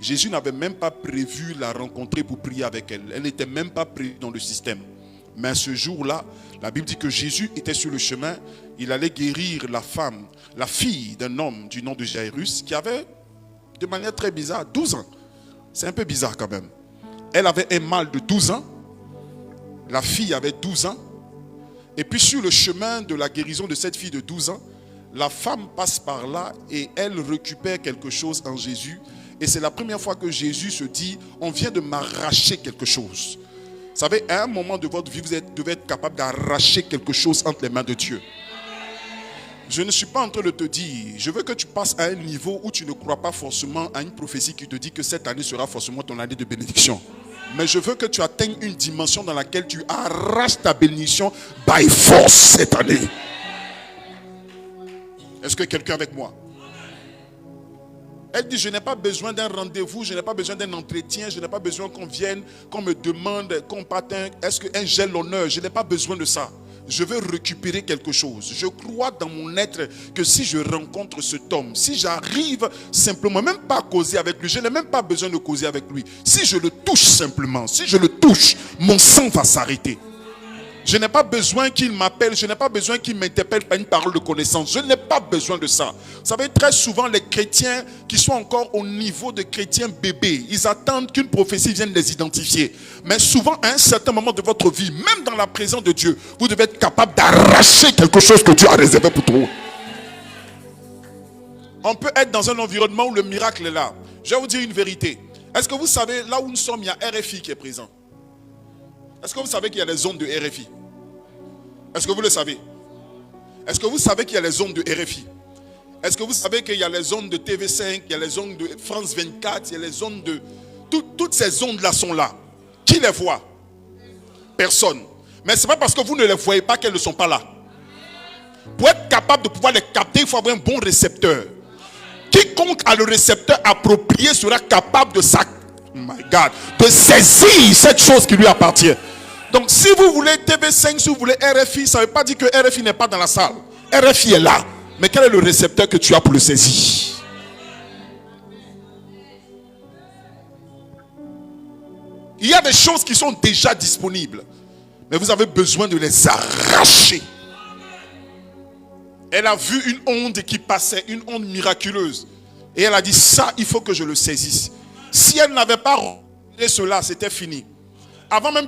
Jésus n'avait même pas prévu la rencontrer pour prier avec elle. Elle n'était même pas prévue dans le système. Mais ce jour-là, la Bible dit que Jésus était sur le chemin. Il allait guérir la femme, la fille d'un homme du nom de Jairus, qui avait, de manière très bizarre, 12 ans. C'est un peu bizarre quand même. Elle avait un mâle de 12 ans. La fille avait 12 ans. Et puis sur le chemin de la guérison de cette fille de 12 ans, la femme passe par là et elle récupère quelque chose en Jésus. Et c'est la première fois que Jésus se dit, on vient de m'arracher quelque chose. Vous savez, à un moment de votre vie, vous devez être capable d'arracher quelque chose entre les mains de Dieu. Je ne suis pas en train de te dire, je veux que tu passes à un niveau où tu ne crois pas forcément à une prophétie qui te dit que cette année sera forcément ton année de bénédiction. Mais je veux que tu atteignes une dimension dans laquelle tu arraches ta bénédiction by force cette année. Est-ce que quelqu'un est avec moi? Elle dit, je n'ai pas besoin d'un rendez-vous, je n'ai pas besoin d'un entretien, je n'ai pas besoin qu'on vienne, qu'on me demande, qu'on parte, est-ce qu'un gel l'honneur, je n'ai pas besoin de ça. Je veux récupérer quelque chose. Je crois dans mon être que si je rencontre cet homme, si j'arrive simplement, même pas à causer avec lui, je n'ai même pas besoin de causer avec lui. Si je le touche simplement, si je le touche, mon sang va s'arrêter. Je n'ai pas besoin qu'il m'appelle, je n'ai pas besoin qu'il m'interpelle par une parole de connaissance. Je n'ai pas besoin de ça. Vous savez, très souvent, les chrétiens qui sont encore au niveau de chrétiens bébés, ils attendent qu'une prophétie vienne les identifier. Mais souvent, à un certain moment de votre vie, même dans la présence de Dieu, vous devez être capable d'arracher quelque chose que Dieu a réservé pour vous. On peut être dans un environnement où le miracle est là. Je vais vous dire une vérité. Est-ce que vous savez, là où nous sommes, il y a RFI qui est présent? Est-ce que vous savez qu'il y a les ondes de RFI? Est-ce que vous le savez? Est-ce que vous savez qu'il y a les ondes de RFI? Est-ce que vous savez qu'il y a les ondes de TV5, il y a les ondes de France 24, il y a les ondes de... Toutes ces ondes-là sont là. Qui les voit? Personne. Mais ce n'est pas parce que vous ne les voyez pas qu'elles ne sont pas là. Pour être capable de pouvoir les capter, il faut avoir un bon récepteur. Quiconque a le récepteur approprié sera capable de de saisir cette chose qui lui appartient. Donc si vous voulez TV5, si vous voulez RFI, ça ne veut pas dire que RFI n'est pas dans la salle. RFI est là. Mais quel est le récepteur que tu as pour le saisir? Il y a des choses qui sont déjà disponibles. Mais vous avez besoin de les arracher. Elle a vu une onde qui passait, une onde miraculeuse. Et elle a dit, ça, il faut que je le saisisse. Si elle n'avait pas regardé cela, c'était fini. Avant même que